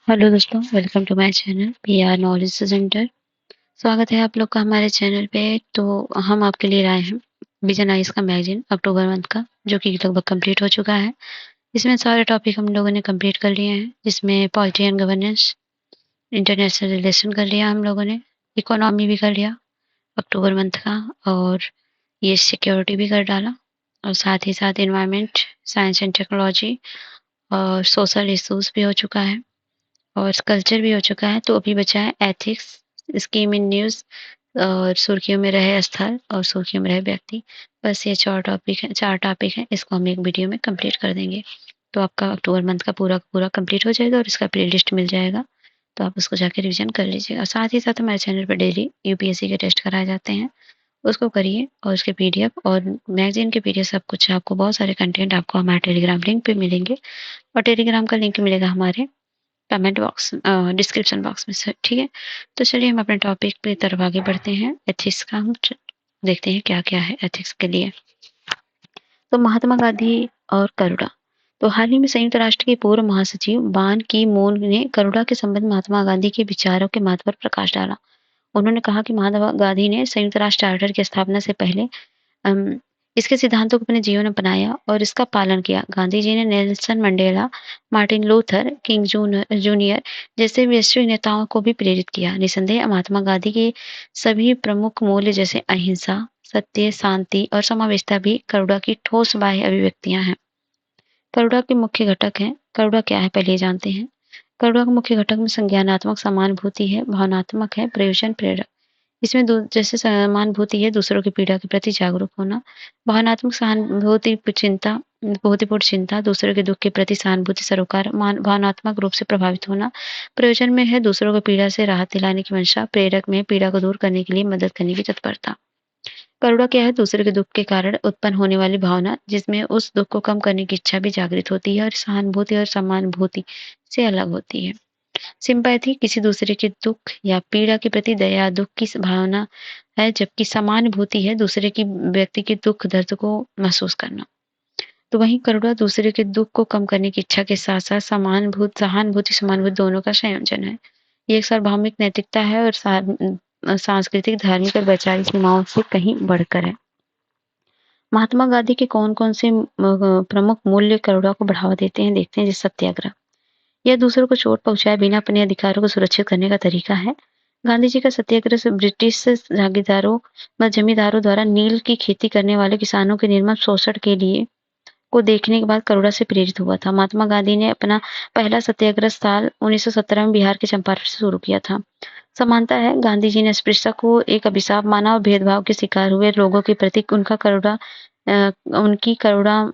Hello दोस्तों, welcome to my channel PR knowledge centre. स्वागत है आप लोग का हमारे चैनल पे। तो हम आपके लिए लाए हैं विजन आइज का मैगजीन अक्टूबर मंथ का, जो कि लगभग कंप्लीट हो चुका है। इसमें सारे टॉपिक हम लोगों ने कंप्लीट कर लिए हैं, जिसमें polity and governance, international relation कर लिया हम लोगों ने, इकोनॉमी भी कर लिया अक्टूबर मंथ का, और ये सिक्योरिटी भी कर डाला, और साथ ही साथ इन्वायरमेंट, साइंस एंड टेक्नोलॉजी और सोशल इश्यूज भी हो चुका है, और कल्चर भी हो चुका है। तो अभी बचा है एथिक्स, स्कीम इन न्यूज़, और सुर्खियों में रहे स्थल और सुर्खियों में रहे व्यक्ति। बस ये 4 टॉपिक हैं, इसको हम एक वीडियो में कंप्लीट कर देंगे। तो आपका अक्टूबर मंथ का पूरा का पूरा कंप्लीट हो जाएगा और इसका प्ले लिस्ट मिल जाएगा। तो आप उसको जाके रिवीजन कर लीजिएगा। साथ ही साथ हमारे चैनल पर डेली यूपीएससी के टेस्ट कराए जाते हैं, उसको करिए, और उसके पीडीएफ और मैगजीन के पीडीएफ सब कुछ आपको, बहुत सारे कंटेंट आपको हमारे टेलीग्राम लिंक पे मिलेंगे, और टेलीग्राम का लिंक मिलेगा हमारे कमेंट बॉक्स, डिस्क्रिप्शन बॉक्स में से, ठीक है। तो चलिए हम अपने टॉपिक पे तरफ आगे बढ़ते हैं। एथिक्स का हम देखते हैं क्या क्या है एथिक्स के लिए। तो महात्मा गांधी और करुणा। तो हाल ही में संयुक्त राष्ट्र के पूर्व महासचिव बान की मून ने करुणा के संबंध में महात्मा गांधी के विचारों के महत्व पर प्रकाश डाला। उन्होंने कहा कि महात्मा गांधी ने संयुक्त राष्ट्र चार्टर की स्थापना से पहले अम, इसके सिद्धांतों को अपने जीवन में अपनाया और इसका पालन किया। गांधी जी ने Nelson Mandela, Martin Luther king junior जैसे वैश्विक नेताओं को भी प्रेरित किया। निसंदेह महात्मा गांधी के सभी प्रमुख मूल्य जैसे अहिंसा, सत्य, शांति और समावेशिता भी करुणा की ठोस बाह्य अभिव्यक्तियां हैं। करुणा के मुख्य घटक हैं। करुणा क्या है, पहले जानते हैं। करुणा के मुख्य घटक में संज्ञानात्मक समानुभूति है, भावनात्मक है, प्रयोजन प्रेरक। इसमें जैसे समानुभूति है, दूसरों की पीड़ा के प्रति जागरूक होना। भावनात्मक सहानुभूति, चिंता, बहुतिपूर्ण चिंता, दूसरों के दुख के प्रति सहानुभूति, सरोकार, भावनात्मक रूप से प्रभावित होना। प्रयोजन में है दूसरों को पीड़ा से राहत दिलाने की मंशा। प्रेरक में पीड़ा को दूर करने के लिए मदद करने की तत्परता। करुणा क्या है, दूसरे के दुख के कारण उत्पन्न होने वाली भावना, जिसमें उस दुख को कम करने की इच्छा भी जागृत होती है, और सहानुभूति और समानुभूति से अलग होती है। सिंपैथी किसी दूसरे के दुख या पीड़ा के प्रति दया, दुख की भावना है, जबकि समानुभूति है दूसरे की व्यक्ति के दुख दर्द को महसूस करना। तो वहीं करुणा दूसरे के दुख को कम करने की इच्छा के साथ साथ सहानुभूति, समानुभूति दोनों का संयोजन है। ये एक सार्वभौमिक नैतिकता है, और सांस्कृतिक, धार्मिक और वैचारिक सीमाओं से कहीं बढ़कर है। महात्मा गांधी के कौन-कौन से प्रमुख मूल्य करुणा को बढ़ावा देते हैं, देखते हैं। जैसे सत्याग्रह, यह दूसरों को चोट पहुंचाए बिना अपने अधिकारों को सुरक्षित करने का तरीका है। गांधी जी का सत्याग्रह से ब्रिटिश जागीरदारों व जमींदारों द्वारा नील की खेती करने वाले किसानों के निर्मम शोषण के लिए को देखने के बाद करुणा से प्रेरित हुआ था। महात्मा गांधी ने अपना पहला सत्याग्रह साल 1917 में बिहार के चंपारण से शुरू किया था। समानता है, गांधी जी ने अस्पृश्यता को एक अभिशाप माना और भेदभाव के शिकार हुए लोगों के प्रति उनकी करुणा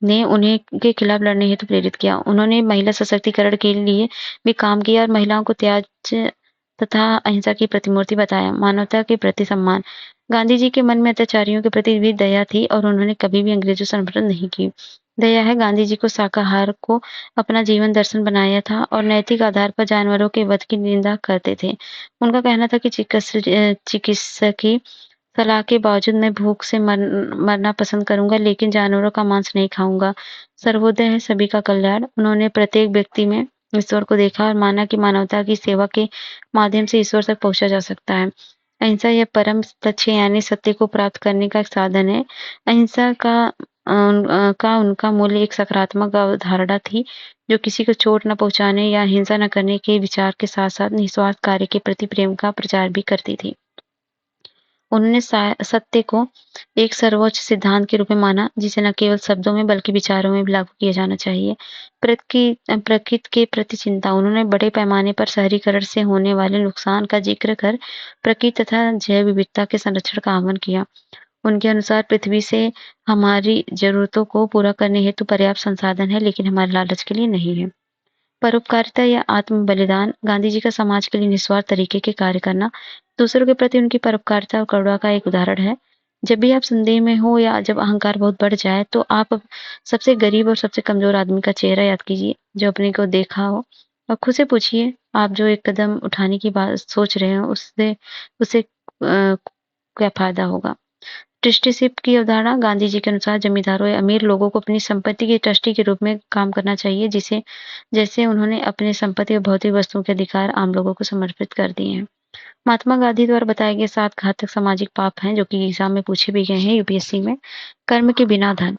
ने उन्हें के खिलाफ लड़ने हेतु प्रेरित किया। उन्होंने महिला सशक्तिकरण के लिए भी काम किया और महिलाओं को त्याग तथा अहिंसा की प्रतिमूर्ति बताया। मानवता के प्रति सम्मान, गांधी जी के मन में अत्याचारियों के प्रति भी दया थी, और उन्होंने कभी भी अंग्रेजों से नफरत नहीं की। दया है, गांधी जी को शाकाहार को अपना जीवन दर्शन बनाया था और नैतिक आधार पर जानवरों के वध की निंदा करते थे। उनका कहना था कि चिकित्सकीय सलाह के बावजूद मैं भूख से मरना पसंद करूंगा, लेकिन जानवरों का मांस नहीं खाऊंगा। सर्वोदय है, सभी का कल्याण। उन्होंने प्रत्येक व्यक्ति में ईश्वर को देखा और माना कि मानवता की सेवा के माध्यम से ईश्वर तक पहुंचा जा सकता है। अहिंसा यह परम लक्ष्य यानी सत्य को प्राप्त करने का एक साधन है। अहिंसा का उनका मूल्य एक सकारात्मक अवधारणा थी, जो किसी को चोट न पहुंचाने या हिंसा न करने के विचार के साथ साथ निस्वार्थ कार्य के प्रति प्रेम का प्रचार भी करती थी। उन्होंने सत्य को एक सर्वोच्च सिद्धांत के रूप में माना, जिसे न केवल शब्दों में बल्कि विचारों में भी लागू किया जाना चाहिए। प्रकृति के प्रति चिंता, उन्होंने बड़े पैमाने पर शहरीकरण से होने वाले नुकसान का जिक्र कर प्रकृति तथा जैव विविधता के संरक्षण का आह्वान किया। उनके अनुसार पृथ्वी से हमारी जरूरतों को पूरा करने हेतु पर्याप्त संसाधन है, लेकिन हमारे लालच के लिए नहीं है। परोपकारिता या आत्म बलिदान, गांधी जी का समाज के लिए निस्वार्थ तरीके के कार्य करना, दूसरों के प्रति उनकी परोपकारिता और करुणा का एक उदाहरण है। जब भी आप संदेह में हो या जब अहंकार बहुत बढ़ जाए, तो आप सबसे गरीब और सबसे कमजोर आदमी का चेहरा याद कीजिए, जो अपने को देखा हो, और खुद से पूछिए, आप जो एक कदम उठाने की बात सोच रहे हो, उससे उससे क्या फायदा होगा। ट्रस्टीशिप की अवधारणा गांधी जी के अनुसार जमींदारों या अमीर लोगों को अपनी संपत्ति के ट्रस्टी के रूप में काम करना चाहिए, जिसे जैसे उन्होंने अपने संपत्ति और भौतिक वस्तुओं के अधिकार आम लोगों को समर्पित कर दिए हैं। महात्मा गांधी द्वारा बताए गए 7 घातक सामाजिक पाप हैं, जो कि एग्जाम में पूछे भी गए हैं यूपीएससी में। कर्म के बिना धन,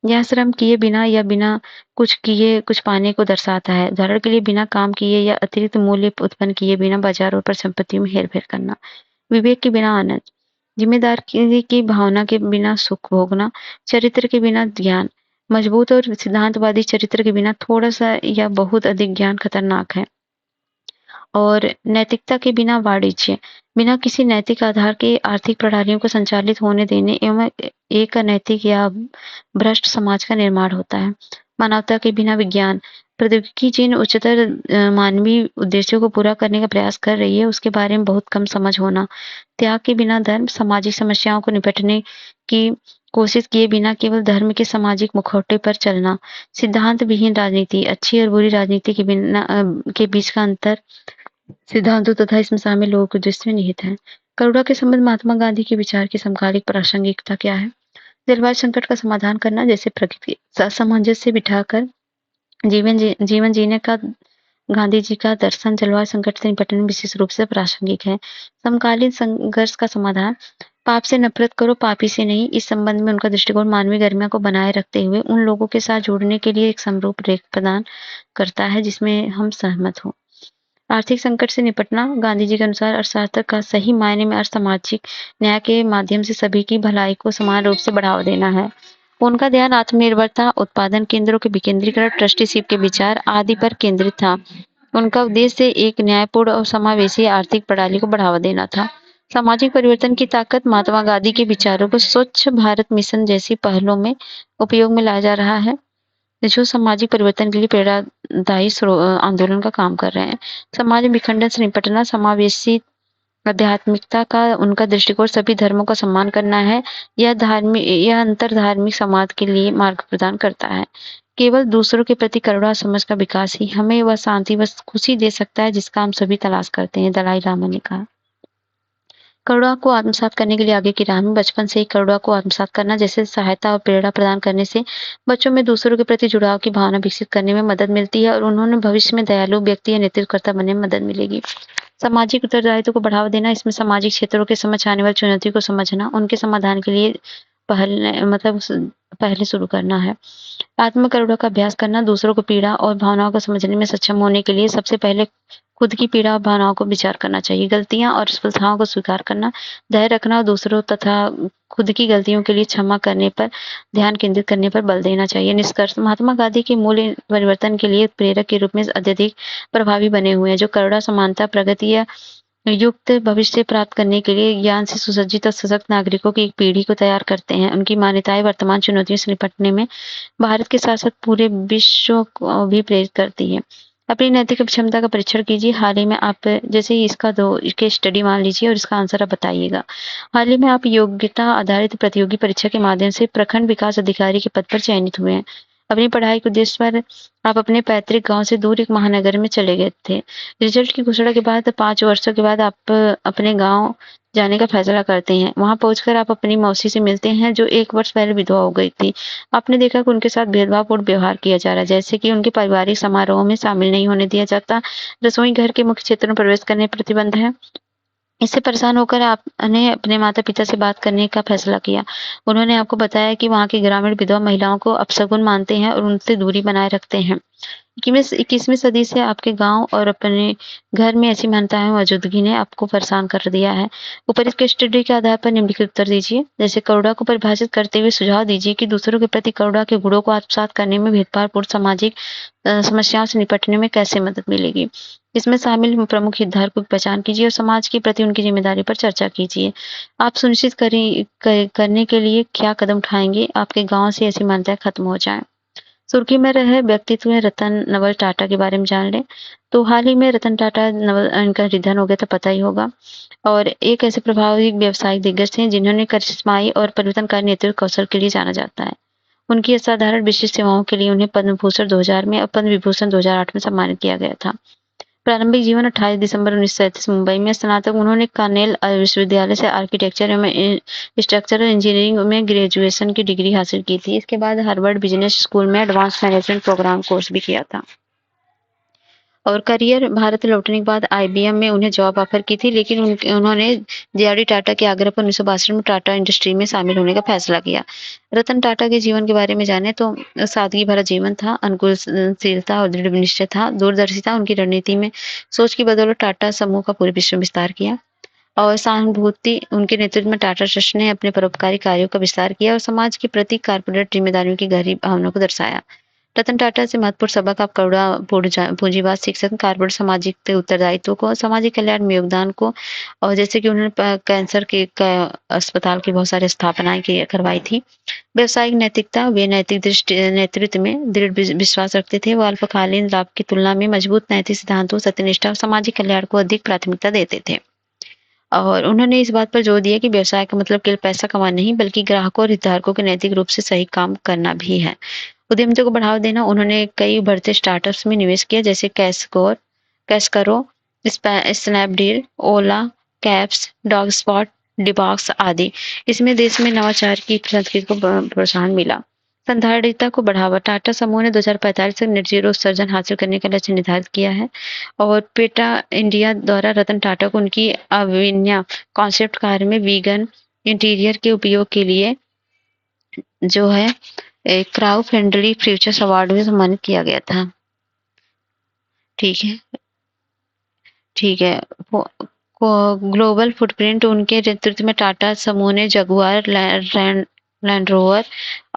यह श्रम किए बिना या बिना कुछ किए कुछ पाने को दर्शाता है। उदाहरण के लिए बिना काम किए या अतिरिक्त मूल्य उत्पन्न किए बिना बाजारों पर संपत्तियों में हेरफेर करना। विवेक के बिना आनंद, जिम्मेदारी की भावना के बिना सुख भोगना, चरित्र के बिना ज्ञान, मजबूत और सिद्धांतवादी चरित्र के बिना थोड़ा सा या बहुत अधिक ज्ञान खतरनाक है। और नैतिकता के बिना वाणिज्य, बिना किसी नैतिक आधार के आर्थिक प्रणालियों को संचालित होने देने एवं एक अनैतिक या भ्रष्ट समाज का निर्माण होता है। मानवता के बिना विज्ञान, प्रौद्योगिकी जिन उच्चतर मानवीय उद्देश्यों को पूरा करने का प्रयास कर रही है, उसके बारे में बहुत कम समझ होना। त्याग के बिना धर्म, सामाजिक समस्याओं को निपटने की कोशिश किए बिना केवल धर्म के सामाजिक मुखौटे पर चलना। सिद्धांत विहीन राजनीति, अच्छी और बुरी राजनीति के बिना के बीच का अंतर सिद्धांतों तथा इसमें शामिल लोगों के उद्देश्य में निहित है। करुणा के संबंध महात्मा गांधी के विचार की समकालिक प्रासंगिकता क्या है? जलवायु संकट का समाधान करना, जैसे प्रकृति के साथ सामंजस्य बिठाकर जीवन जीने का गांधी जी का दर्शन जलवायु संकट से निपटने में विशेष रूप से प्रासंगिक है। समकालीन संघर्ष का समाधान, पाप से नफरत करो, पापी से नहीं। इस संबंध में उनका दृष्टिकोण मानवीय गरिमा को बनाए रखते हुए उन लोगों के साथ जुड़ने के लिए एक समरूप रेख प्रदान करता है जिसमें हम सहमत हों। आर्थिक संकट से निपटना, गांधी जी के अनुसार अर्थशास्त्र का सही मायने में अर्थ सामाजिक न्याय के माध्यम से सभी की भलाई को समान रूप से बढ़ावा देना है। उनका ध्यान आत्मनिर्भरता, उत्पादन केंद्रों के विकेंद्रीकरण, ट्रस्टीशिप के विचार आदि पर केंद्रित था। उनका उद्देश्य एक न्यायपूर्ण और समावेशी आर्थिक प्रणाली को बढ़ावा देना था। सामाजिक परिवर्तन की ताकत, महात्मा गांधी के विचारों को स्वच्छ भारत मिशन जैसी पहलों में उपयोग में लाया जा रहा है, जो सामाजिक परिवर्तन के लिए प्रेरणादायी आंदोलन का काम कर रहे हैं। समाज में विखंडन से निपटना, समावेशी आध्यात्मिकता का उनका दृष्टिकोण सभी धर्मों का सम्मान करना है। यह अंतर धार्मिक समाज के लिए मार्ग प्रदान करता है। केवल दूसरों के प्रति करुणा समझ का विकास ही हमें वह शांति व खुशी दे सकता है जिसका हम सभी तलाश करते हैं, दलाई लामा ने कहा। करुणा को आत्मसात करने के लिए आगे की राह में बचपन से ही करुणा को आत्मसात करना, जैसे सहायता और प्रेरणा प्रदान करने से बच्चों में दूसरों के प्रति जुड़ाव की भावना विकसित करने में मदद मिलती है और उन्होंने भविष्य में दयालु व्यक्ति या नेतृत्वकर्ता बनने में मदद मिलेगी। सामाजिक उत्तरदायित्व को बढ़ावा देना, इसमें सामाजिक क्षेत्रों के समक्ष आने वाली चुनौतियों को समझना, उनके समाधान के लिए पहले शुरू करना है। आत्म करुणा का अभ्यास करना, दूसरों को पीड़ा और भावनाओं को समझने में सक्षम होने के लिए सबसे पहले खुद की पीड़ा और भावनाओं को विचार करना चाहिए। गलतियां और असफलताओं को स्वीकार करना, धैर्य रखना और दूसरों तथा खुद की गलतियों के लिए क्षमा करने पर ध्यान केंद्रित करने पर बल देना चाहिए। निष्कर्ष, महात्मा गांधी के मूल्य परिवर्तन के लिए प्रेरक के रूप में अत्यधिक प्रभावी बने हुए हैं, जो करुणा, समानता, प्रगति या युक्त भविष्य प्राप्त करने के लिए ज्ञान से सुसज्जित और सशक्त नागरिकों की एक पीढ़ी को तैयार करते हैं। उनकी मान्यताएं वर्तमान चुनौतियों से निपटने में भारत के साथ साथ पूरे विश्व को भी प्रेरित करती है। अपनी नैतिक क्षमता का परीक्षण कीजिए। हाल ही में आप जैसे ही इसका केस स्टडी मान लीजिए और इसका आंसर आप बताइएगा। हाल ही में आप योग्यता आधारित प्रतियोगी परीक्षा के माध्यम से प्रखंड विकास अधिकारी के पद पर चयनित हुए हैं। अपनी पढ़ाई के उद्देश्य पर आप अपने पैतृक गांव से दूर एक महानगर में चले गए थे। रिजल्ट की घोषणा के बाद 5 वर्षों के बाद आप अपने गांव जाने का फैसला करते हैं। वहां पहुंचकर आप अपनी मौसी से मिलते हैं, जो 1 वर्ष पहले विधवा हो गई थी। आपने देखा कि उनके साथ भेदभावपूर्ण व्यवहार किया जा रहा है, जैसे कि उनके पारिवारिक समारोह में शामिल नहीं होने दिया जाता, रसोई घर के मुख्य क्षेत्र में प्रवेश करने पर प्रतिबंध है। इससे परेशान होकर आपने अपने माता-पिता से बात करने का फैसला किया। उन्होंने आपको बताया कि वहाँ की ग्रामीण विधवा महिलाओं को अपशगुन मानते हैं और उनसे दूरी बनाए रखते हैं। 21वीं सदी से आपके गांव और अपने घर में ऐसी मान्यताएं मौजूदगी ने आपको परेशान कर दिया है। ऊपर के स्टडी के आधार पर निम्नलिखित उत्तर दीजिए। जैसे करुणा को परिभाषित करते हुए सुझाव दीजिए कि दूसरों के प्रति करुणा के गुणों को आत्मसात करने में भेदभावपूर्ण सामाजिक समस्याओं से निपटने में कैसे मदद मिलेगी। इसमें शामिल प्रमुख हितधारकों की पहचान कीजिए और समाज के प्रति उनकी जिम्मेदारी पर चर्चा कीजिए। आप सुनिश्चित करने के लिए क्या कदम उठाएंगे आपके गांव से ऐसी मान्यताएं खत्म हो जाएं। सुर्खी में रहे व्यक्तित्व में रतन नवल टाटा के बारे में जान लें। तो हाल ही में रतन टाटा इनका निधन हो गया, तो पता ही होगा। और एक ऐसे प्रभावी व्यवसायिक दिग्गज थे जिन्होंने करिश्माई और परिवर्तनकारी नेतृत्व कौशल के लिए जाना जाता है। उनकी असाधारण विशिष्ट सेवाओं के लिए उन्हें पद्म भूषण 2000 में और पद्म विभूषण 2008 में सम्मानित किया गया था। प्रारंभिक जीवन 28 दिसंबर 1937 मुंबई में। स्नातक उन्होंने कार्नेल विश्वविद्यालय से आर्किटेक्चर एवं स्ट्रक्चरल इंजीनियरिंग में ग्रेजुएशन की डिग्री हासिल की थी। इसके बाद हार्वर्ड बिजनेस स्कूल में एडवांस मैनेजमेंट प्रोग्राम कोर्स भी किया था। और करियर भारत लौटने के बाद आईबीएम में उन्हें जॉब ऑफर की थी, लेकिन उन्होंने जेआरडी टाटा के आग्रह पर 1962 में टाटा इंडस्ट्री में शामिल होने का फैसला किया। रतन टाटा के जीवन के बारे में जाने तो सादगी भरा जीवन था, अनुकूलशीलता और दृढ़ निश्चय था, दूरदर्शिता उनकी रणनीति में सोच की बदौलत टाटा समूह का पूरे विश्व में विस्तार किया। और सहानुभूति उनके नेतृत्व में टाटा ट्रस्ट ने अपने परोपकारी कार्यों का विस्तार किया और समाज के प्रति कारपोरेट जिम्मेदारियों की गहरी भावना को दर्शाया। रतन टाटा से महत्वपूर्ण सबक आप करुणा पूंजीवाद सीख सकते हैं, कारपोरेट सामाजिक उत्तरदायित्व को, सामाजिक कल्याण में योगदान को, और जैसे कि उन्होंने कैंसर के अस्पताल की बहुत सारी स्थापनाएं करवाई थी। व्यवसायिक नैतिकता, वे नैतिक नेतृत्व में दृढ़ विश्वास रखते थे। वो अल्पकालीन लाभ की तुलना में मजबूत नैतिक सिद्धांतों, सत्यनिष्ठा और सामाजिक कल्याण को अधिक प्राथमिकता देते थे। और उन्होंने इस बात पर जोर दिया कि व्यवसाय का मतलब केवल पैसा कमाना नहीं, बल्कि ग्राहकों और हितधारकों के नैतिक रूप से सही काम करना भी है। उद्यमिता को बढ़ावा देना, उन्होंने कई उभरते स्टार्टअप्स में निवेश किया, जैसे कैशकरो, स्नैपडील, ओला, कैब्स, डॉग स्पॉट, डिबॉक्स आदि। इसमें देश में नवाचार की संस्कृति को प्रोत्साहन मिला। संधारिता को बढ़ावा, टाटा समूह ने 2045 तक नेट जीरो उत्सर्जन हासिल करने का लक्ष्य निर्धारित किया है। और पेटा इंडिया द्वारा रतन टाटा को उनकी अविन्या कॉन्सेप्ट कार में वीगन इंटीरियर के उपयोग के लिए जो है एक क्राउड फ्रेंडली फ्यूचर्स अवार्ड में सम्मानित किया गया था। ठीक है, ठीक है। ग्लोबल फुटप्रिंट, उनके नेतृत्व में टाटा समूह ने जगुआर, लैंड रोवर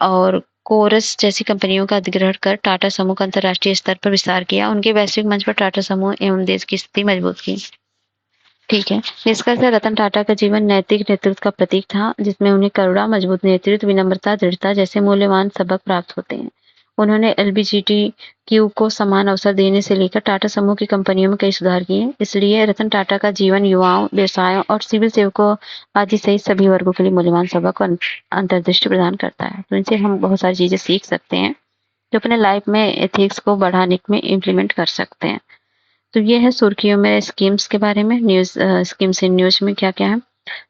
और कोरस जैसी कंपनियों का अधिग्रहण कर टाटा समूह का अंतर्राष्ट्रीय स्तर पर विस्तार किया। उनके वैश्विक मंच पर टाटा समूह एवं देश की स्थिति मजबूत की। ठीक है, निष्कर्ष है, रतन टाटा का जीवन नैतिक नेतृत्व का प्रतीक था, जिसमें उन्हें करुणा, मजबूत नेतृत्व, विनम्रता, दृढ़ता जैसे मूल्यवान सबक प्राप्त होते हैं। उन्होंने एलजीबीटीक्यू को समान अवसर देने से लेकर टाटा समूह की कंपनियों में कई सुधार किए। इसलिए रतन टाटा का जीवन युवाओं, व्यवसायों और सिविल सेवकों आदि सहित सभी वर्गों के लिए मूल्यवान सबक और अंतर्दृष्टि प्रदान करता है। तो इनसे हम बहुत सारी चीजें सीख सकते हैं, जो अपने लाइफ में एथिक्स को बढ़ाने में इम्प्लीमेंट कर सकते हैं। तो ये है सुर्खियों में स्कीम्स के बारे में, न्यूज स्कीम्स इन न्यूज में क्या क्या है।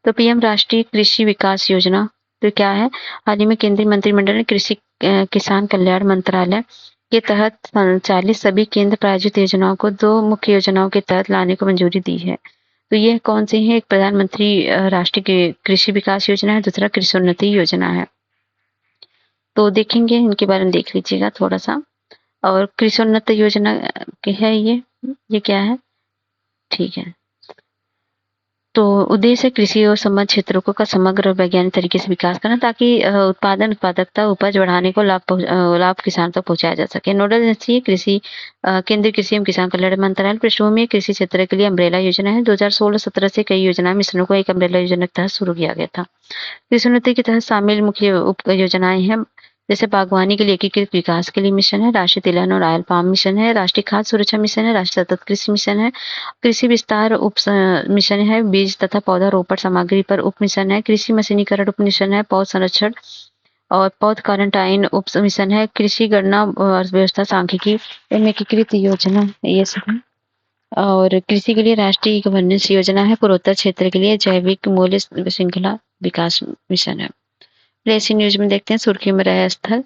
तो पीएम राष्ट्रीय कृषि विकास योजना तो क्या है, हाल ही में केंद्रीय मंत्रिमंडल ने कृषि किसान कल्याण मंत्रालय के तहत संचालित सभी केंद्र प्रायोजित योजनाओं को 2 मुख्य योजनाओं के तहत लाने को मंजूरी दी है। तो ये कौन सी है, एक प्रधानमंत्री राष्ट्रीय कृषि विकास योजना है, दूसरा कृषि उन्नति योजना है। तो देखेंगे इनके बारे में, देख लीजिएगा थोड़ा सा। और कृषि उन्नति योजना है ये क्या है, ठीक है। तो उद्देश्य कृषि और संबद्ध क्षेत्रों का समग्र और वैज्ञानिक तरीके से विकास करना, ताकि उत्पादन, उत्पादकता, उपज बढ़ाने को लाभ किसान तक पहुंचाया जा सके। नोडल एजेंसी कृषि केंद्रीय कृषि एवं किसान कल्याण मंत्रालय। पृष्ठभूमि कृषि क्षेत्र के लिए अम्ब्रेला योजना है। 2016-17 से कई योजना मिश्रणों को एक अम्ब्रेला योजना के तहत शुरू किया गया था। कृषि उन्नति के तहत शामिल मुख्य उप योजनाएं हैं, जैसे बागवानी के लिए एकीकृत विकास के लिए मिशन है, राष्ट्रीय तिलहन और ऑयल पाम मिशन है, राष्ट्रीय खाद्य सुरक्षा मिशन है, राष्ट्रीय सतत कृषि मिशन है, कृषि विस्तार उप मिशन है, बीज तथा पौधा रोपण सामग्री पर उप मिशन है, कृषि मशीनीकरण उप मिशन है, पौध संरक्षण और पौध क्वारंटाइन उप मिशन है, कृषि गणना और व्यवस्था सांख्यिकी एवं एकीकृत योजना, ये सब है। और कृषि के लिए राष्ट्रीय गवर्नेंस योजना है। पूर्वोत्तर क्षेत्र के लिए जैविक मूल्य श्रृंखला विकास मिशन है। प्लेस न्यूज में देखते हैं, सुर्खी में रहे स्थल,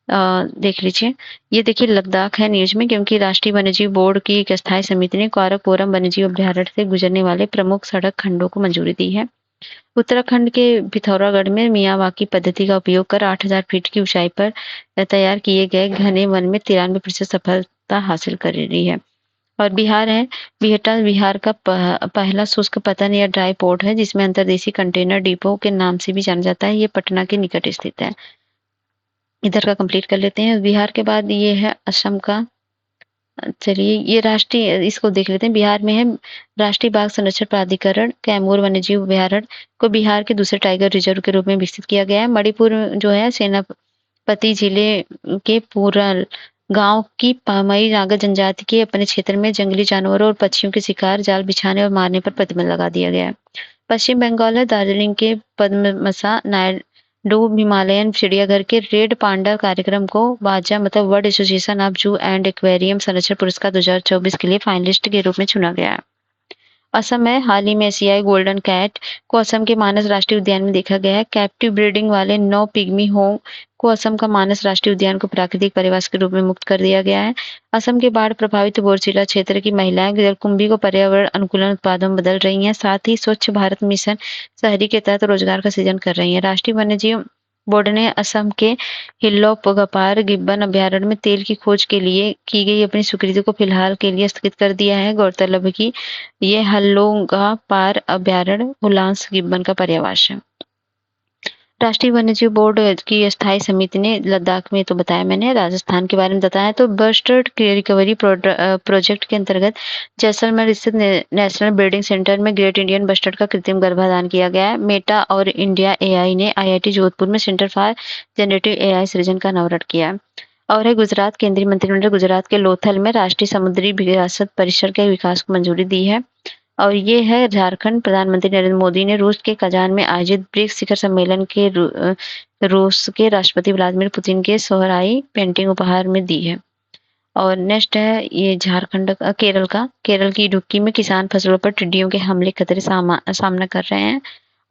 देख लीजिए। ये देखिए लद्दाख है न्यूज में, क्योंकि राष्ट्रीय वन्यजीव बोर्ड की एक स्थायी समिति ने काराकोरम वन्यजीव अभ्यारण्य से गुजरने वाले प्रमुख सड़क खंडों को मंजूरी दी है। उत्तराखंड के पिथौरागढ़ में मियावाकी पद्धति का उपयोग कर 8000 फीट की ऊंचाई पर तैयार किए गए घने वन में 93% सफलता हासिल कर रही है। और बिहार है, बिहटा बिहार का पहला शुष्क पतन या ड्राई पोर्ट है, जिसमें अंतर्देशीय कंटेनर डिपो के नाम से भी जाना जाता है। ये पटना के निकट स्थित है। इधर का कंप्लीट कर लेते हैं। बिहार के बाद ये है असम का, चलिए ये राष्ट्रीय, इसको देख लेते हैं। बिहार में है राष्ट्रीय बाघ संरक्षण प्राधिकरण कैमूर वन्यजीव अभ्यारण्य को बिहार के दूसरे टाइगर रिजर्व के रूप में विकसित किया गया है। मणिपुर जो है सेनापति जिले के पूरल गांव की पामई नागा जनजाति के अपने क्षेत्र में जंगली जानवरों और पक्षियों के शिकार, जाल बिछाने और मारने पर प्रतिबंध लगा दिया गया है। पश्चिम बंगाल है, दार्जिलिंग के पद्ममसा डूब हिमालयन चिड़ियाघर के रेड पांडा कार्यक्रम को बाजा मतलब वर्ल्ड एसोसिएशन ऑफ जू एंड एक्वेरियम संरक्षण पुरस्कार 2024 के लिए फाइनलिस्ट के रूप में चुना गया है। असम में हाल ही में एशियाई गोल्डन कैट को असम के मानस राष्ट्रीय उद्यान में देखा गया है। कैप्टिव ब्रीडिंग वाले 9 पिग्मी होंग को असम का मानस राष्ट्रीय उद्यान को प्राकृतिक परिवेश के रूप में मुक्त कर दिया गया है। असम के बाढ़ प्रभावित बोरचिला क्षेत्र की महिलाएं जलकुंभी को पर्यावरण अनुकूलन उत्पादों में बदल रही हैं। साथ ही स्वच्छ भारत मिशन शहरी के तहत रोजगार का सृजन कर रही हैं। राष्ट्रीय वन्यजीव बोर्ड ने असम के हिल्लोपगपार गिब्बन अभयारण्य में तेल की खोज के लिए की गई अपनी स्वीकृति को फिलहाल के लिए स्थगित कर दिया है। गौरतलब है कि ये हल्लोंगापार अभयारण्य उलांस गिब्बन का पर्यावास है। राष्ट्रीय वन्यजीव बोर्ड की स्थायी समिति ने लद्दाख में, तो बताया मैंने, राजस्थान के बारे में बताया तो बस्टर्ड रिकवरी प्रोजेक्ट के अंतर्गत जैसलमेर स्थित नेशनल ब्रीडिंग सेंटर में ग्रेट इंडियन बस्टर्ड का कृत्रिम गर्भाधान किया गया है। मेटा और इंडिया एआई ने आईआईटी जोधपुर में सेंटर फॉर जनरेटिव एआई सृजन का अनावरण किया है। और है गुजरात, केंद्रीय मंत्रिमंडल गुजरात के लोथल में राष्ट्रीय समुद्री विरासत परिसर के विकास को मंजूरी दी है। और ये है झारखंड, प्रधानमंत्री नरेंद्र मोदी ने रूस के कजान में आयोजित ब्रिक्स शिखर सम्मेलन के रूस के राष्ट्रपति व्लादिमीर पुतिन के सोहराई पेंटिंग उपहार में दी है। और नेक्स्ट है ये झारखंड केरल का। केरल की इडुक्की में किसान फसलों पर टिड्डियों के हमले खतरे सामना कर रहे हैं।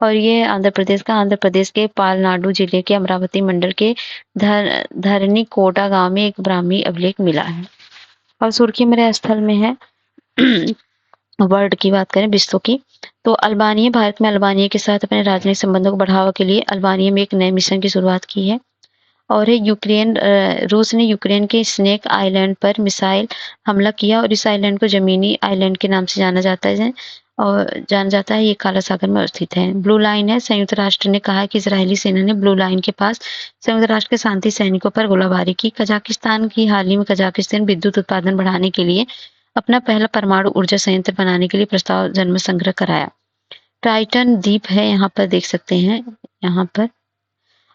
और ये आंध्र प्रदेश का, आंध्र प्रदेश के पालनाडु जिले के अमरावती मंडल के धरनीकोटा गांव में एक ब्राह्मी अभिलेख मिला है। और सुर्खी मेरे स्थल में है वर्ल्ड की बात करें, विश्व की, तो अल्बानिया, भारत में अल्बानिया के साथ अपने राजनयिक संबंधों को बढ़ावा के लिए अल्बानिया में एक नए मिशन की शुरुआत की है। और यूक्रेन, रूस ने यूक्रेन के स्नेक आइलैंड पर मिसाइल हमला किया और इस आइलैंड को जमीनी आइलैंड के नाम से जाना जाता है। ये काला सागर में स्थित है। ब्लू लाइन है, संयुक्त राष्ट्र ने कहा कि इजरायली सेना ने ब्लू लाइन के पास संयुक्त राष्ट्र के शांति सैनिकों पर गोलाबारी की। कजाकिस्तान की हाल ही में कजाकिस्तान विद्युत उत्पादन बढ़ाने के लिए अपना पहला परमाणु ऊर्जा संयंत्र बनाने के लिए प्रस्ताव जन्म संग्रह कराया। टाइटन द्वीप है, यहाँ पर देख सकते हैं, यहाँ पर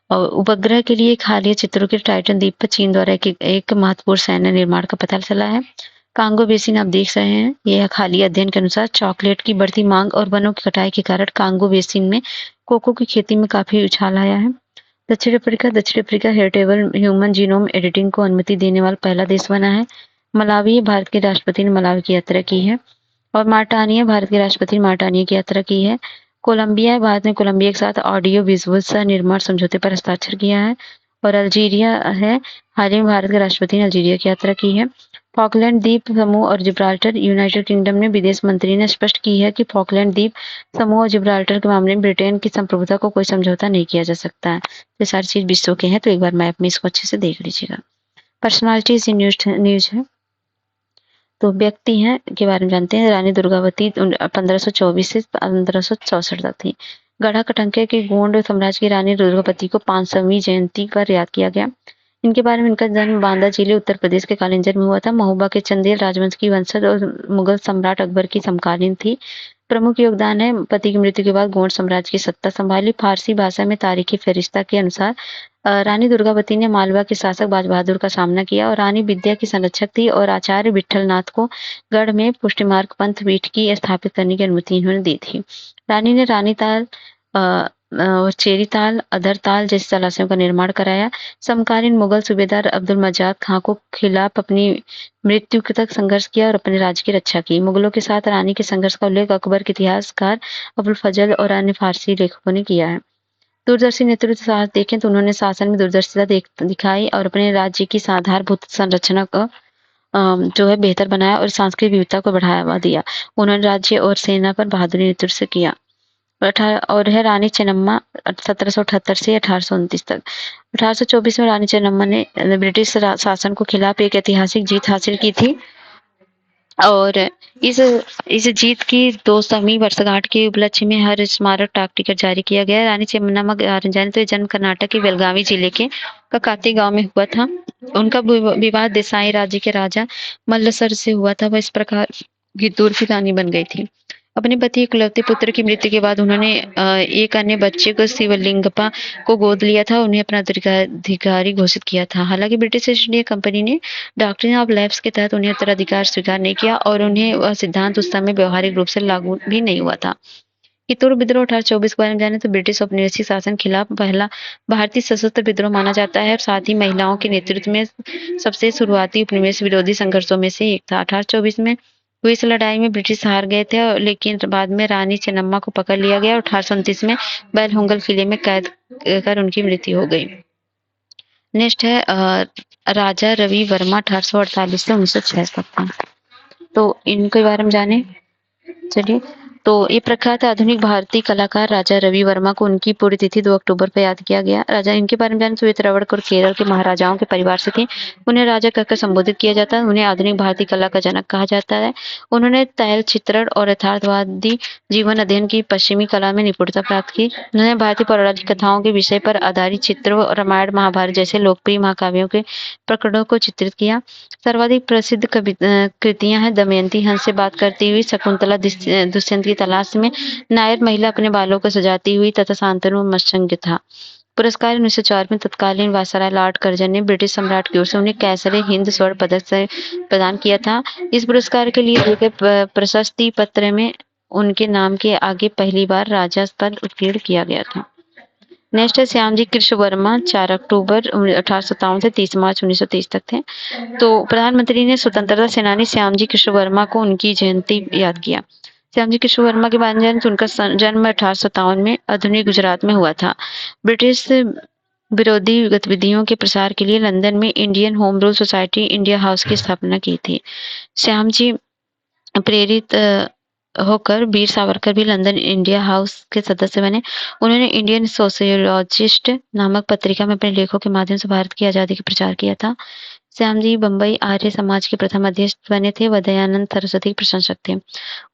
और उपग्रह के लिए एक हालिया चित्रों के टाइटन द्वीप पर चीन द्वारा एक महत्वपूर्ण सैन्य निर्माण का पता चला है। कांगो बेसिन आप देख रहे हैं, यह हालिया अध्ययन के अनुसार चॉकलेट की बढ़ती मांग और वनों की कटाई के कारण कांगो बेसिन में कोको की खेती में काफी उछाल आया है। दक्षिण Africa heritable human genome editing को अनुमति देने वाला पहला देश बना है। मलावी, भारत के राष्ट्रपति ने मलावी की यात्रा की है। और मार्टानिया, भारत के राष्ट्रपति ने मार्टानिया की यात्रा की है। कोलंबिया, भारत ने कोलंबिया के साथ ऑडियो विजुअल सह निर्माण समझौते पर हस्ताक्षर किया है। और अल्जीरिया है, हाल ही में भारत के राष्ट्रपति ने अल्जीरिया की यात्रा की है। फॉकलैंड द्वीप समूह और जिब्राल्टर, यूनाइटेड किंगडम ने विदेश मंत्री ने स्पष्ट की है कि फॉकलैंड द्वीप समूह और जिब्राल्टर के मामले में ब्रिटेन की संप्रभुता को कोई समझौता नहीं किया जा सकता है। ये सारी चीज विश्व के हैं, तो एक बार मैप में इसको अच्छे से देख लीजिएगा। पर्सनालिटीज न्यूज है, तो व्यक्ति हैं के बारे में जानते हैं। रानी दुर्गावती 1524 से 1564 तक थी। गढ़ा कटंके के गोंड साम्राज्य की रानी दुर्गावती को 500वीं जयंती पर याद किया गया। इनके बारे में, इनका जन्म बांदा जिले उत्तर प्रदेश के कालिंजर में हुआ था। महोबा के चंदेल राजवंश की वंशज और मुगल सम्राट अकबर की समकालीन थी। प्रमुख योगदान है, पति की मृत्यु के बाद गोंड साम्राज्य की सत्ता संभाली। फारसी भाषा में तारीखी फरिश्ता के अनुसार रानी दुर्गावती ने मालवा के शासक बाज बहादुर का सामना किया और रानी विद्या की संरक्षक थी और आचार्य विठलनाथ को गढ़ में पुष्टिमार्ग पंथ पीठ की स्थापित करने की अनुमति इन्होंने दी थी। रानी ने रानी ताल और चेरी ताल, अदर ताल जैसे जलाशयों का निर्माण कराया। समकालीन मुगल सूबेदार अब्दुल मजाद खां को खिलाफ अपनी मृत्यु तक संघर्ष किया और अपने राज्य की रक्षा की। मुगलों के साथ रानी के संघर्ष का उल्लेख अकबर के इतिहासकार अबुल फजल और अन्य फारसी लेखकों ने किया है। दूरदर्शी नेतृत्व साथ देखें तो उन्होंने शासन में दूरदर्शिता दिखाई और अपने राज्य की आधारभूत संरचना को जो है बेहतर बनाया और सांस्कृतिक विविधता को बढ़ावा दिया। उन्होंने राज्य और सेना पर बहादुरी नेतृत्व किया। और है रानी चेन्नम्मा 1778 से 1829 तक। 1824 में रानी चेन्नम्मा ने ब्रिटिश शासन को खिलाफ एक ऐतिहासिक जीत हासिल की थी और इस जीत की 200वीं वर्षगांठ के उपलक्ष्य में हर स्मारक डाक टिकट जारी किया गया। रानी चेन्नम्मा जाने तो जन्म कर्नाटक के बेलगावी जिले के ककाती गांव में हुआ था। उनका विवाह देसाई राज्य के राजा मल्लसर से हुआ था। वह इस प्रकार गिद्दूर की रानी बन गई थी। अपने पति इकलौते पुत्र की मृत्यु के बाद उन्होंने एक अन्य बच्चे को शिवलिंगप्पा को गोद लिया था। उन्हें अपना उत्तराधिकारी घोषित किया था। हालांकि ब्रिटिश ईस्ट इंडिया कंपनी ने डॉक्ट्रिन ऑफ लैप्स के तहत उन्हें उत्तराधिकार स्वीकार नहीं किया और उन्हें वह सिद्धांत उस समय व्यवहारिक रूप से लागू भी नहीं हुआ था। कित्तूर विद्रोह 1824 के बारे में जाने तो ब्रिटिश औपनिवेशिक शासन के खिलाफ पहला भारतीय सशस्त्र विद्रोह माना जाता है और साथ ही महिलाओं के नेतृत्व में सबसे शुरुआती उपनिवेश विरोधी संघर्षों में से एक था। 1824 में हुई इस लड़ाई में ब्रिटिश हार गए थे, लेकिन बाद में रानी चेन्नम्मा को पकड़ लिया गया और 1829 में बैलहोंगल किले में कैद कर उनकी मृत्यु हो गई। नेक्स्ट है राजा रवि वर्मा 1848 से 1906 तक का। तो इनके बारे में जाने चलिए। तो ये प्रख्यात आधुनिक भारतीय कलाकार राजा रवि वर्मा को उनकी पूरी तिथि 2 अक्टूबर पर याद किया गया। राजा इनके बारे में जाने तो ये त्रवणकोर केरल के महाराजाओं के परिवार से थे। उन्हें राजा कहकर संबोधित किया जाता है। उन्हें आधुनिक भारतीय कला का जनक कहा जाता है। उन्होंने तैल चित्रण और यथार्थवादी जीवन अध्ययन की पश्चिमी कला में निपुणता प्राप्त की। उन्होंने भारतीय पौराणिक कथाओं के विषय पर आधारित चित्रों, रामायण महाभारत जैसे लोकप्रिय महाकाव्यों के प्रकरणों को चित्रित किया। सर्वाधिक प्रसिद्ध कृतियां हैं दमयंती, हंस से बात करती हुई, शकुंतला दुष्यंत की तलाश में, नायर महिला अपने बालों को सजाती हुई तथा शांतनु मत्स्यज्ञ था। पुरस्कार 1904 में तत्कालीन वायसराय लॉर्ड कर्जन ने ब्रिटिश सम्राट की ओर से उन्हें कैसरे हिंद स्वर्ण पदक से प्रदान किया था। इस पुरस्कार के लिए दिए गए प्रशस्ति पत्र में उनके नाम के आगे पहली बार राजा पद उत्कीर्ण किया गया था। नेक्स्ट है श्यामजी कृष्ण वर्मा 4 अक्टूबर 1857 से 30 मार्च 1923 तक थे। तो प्रधानमंत्री ने स्वतंत्रता सेनानी श्यामजी कृष्ण वर्मा को उनकी जयंती याद किया। श्यामजी कृष्ण वर्मा के बारे में जाने तो उनका जन्म 1857 में आधुनिक गुजरात में हुआ था। ब्रिटिश विरोधी गतिविधियों के प्रसार के लिए लंदन में Indian home rule society India house की स्थापना की थी। श्यामजी प्रेरित होकर वीर सावरकर भी लंदन इंडिया हाउस के सदस्य बने। उन्होंने इंडियन सोशियोलॉजिस्ट नामक पत्रिका में अपने लेखों के माध्यम से भारत की आज़ादी का प्रचार किया था। श्यामजी बम्बई आर्य समाज के प्रथम अध्यक्ष बने थे। वह दयानंद सरस्वती के प्रशंसक थे।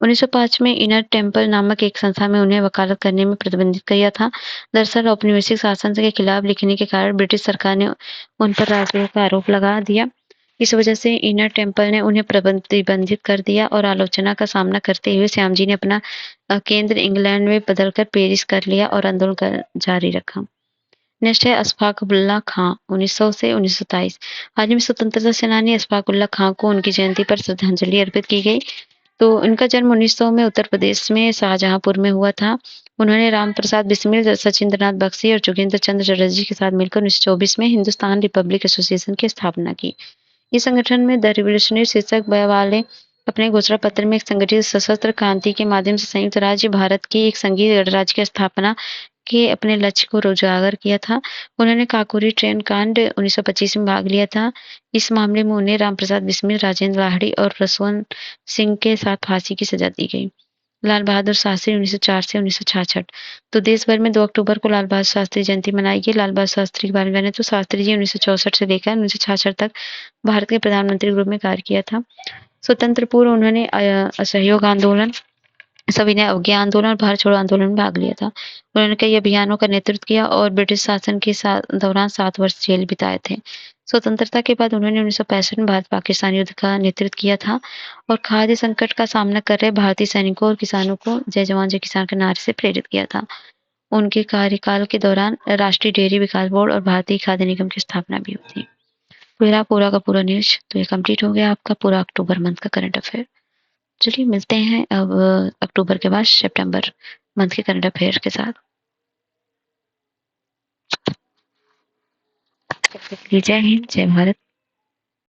1905 में इनर टेम्पल नामक एक संस्था में उन्हें वकालत करने में प्रतिबंधित किया था। दरअसल औपनिवेशिक शासन के खिलाफ लिखने के कारण ब्रिटिश सरकार ने उन पर राजद्रोह का आरोप लगा दिया। इस वजह से इनर टेम्पल ने उन्हें प्रतिबंधित कर दिया और आलोचना का सामना करते हुए श्यामजी ने अपना केंद्र इंग्लैंड में बदलकर पेरिस कर लिया और आंदोलन जारी रखा। नेक्स्ट है अशफाक उल्लाह खां 1900 से 1927। हाल ही में स्वतंत्रता सेनानी अशफाक उल्लाह खां को उनकी जयंती पर श्रद्धांजलि अर्पित की गई। तो इनका जन्म 1900 में उत्तर प्रदेश में शाहजहांपुर में हुआ था। उन्होंने राम प्रसाद बिस्मिल, सचिंद्रनाथ बख्शी और जोगेंद्र चंद्र चटर्जी के साथ मिलकर 1924 में हिंदुस्तान रिपब्लिक एसोसिएशन की स्थापना की। इस संगठन में द रिवोल्यूशनरी शीर्षक वाले अपने घोषणा पत्र में एक संगठित सशस्त्र क्रांति के माध्यम से संयुक्त राज्य भारत की एक संघीय गणराज्य की स्थापना के अपने लक्ष्य को उजागर किया था। उन्होंने काकोरी ट्रेन कांड 1925 में भाग लिया था। इस मामले में उन्हें रामप्रसाद बिस्मिल, राजेंद्र लाहिड़ी और रसवंत सिंह के साथ फांसी की सजा दी गई। लाल बहादुर शास्त्री 1904 से 1966। तो देश भर में 2 अक्टूबर को लाल बहादुर शास्त्री जयंती मनाई गई। लाल बहादुर शास्त्री के बारे में जाने तो शास्त्री जी 1964 से लेकर 1966 तक भारत के प्रधानमंत्री के रूप में कार्य किया था। स्वतंत्र पूर्व उन्होंने असहयोग आंदोलन, सविनय अवज्ञा आंदोलन और भारत छोड़ो आंदोलन में भाग लिया था। उन्होंने कई अभियानों का नेतृत्व किया और ब्रिटिश शासन के दौरान 7 वर्ष जेल बिताए थे। स्वतंत्रता के बाद उन्होंने 1965 में भारत पाकिस्तान युद्ध का नेतृत्व किया था और खाद्य संकट का सामना कर रहे भारतीय सैनिकों और किसानों को जय जवान जय किसान के नारे से प्रेरित किया था। उनके कार्यकाल के दौरान राष्ट्रीय डेयरी विकास बोर्ड और भारतीय खाद्य निगम की स्थापना भी हुई थी। मेरा पूरा का पूरा न्यूज तो ये कंप्लीट हो गया आपका पूरा अक्टूबर मंथ का करंट अफेयर। चलिए मिलते हैं अब अक्टूबर के बाद सितंबर मंथ के करंट अफेयर के साथ। जय हिंद, जय भारत।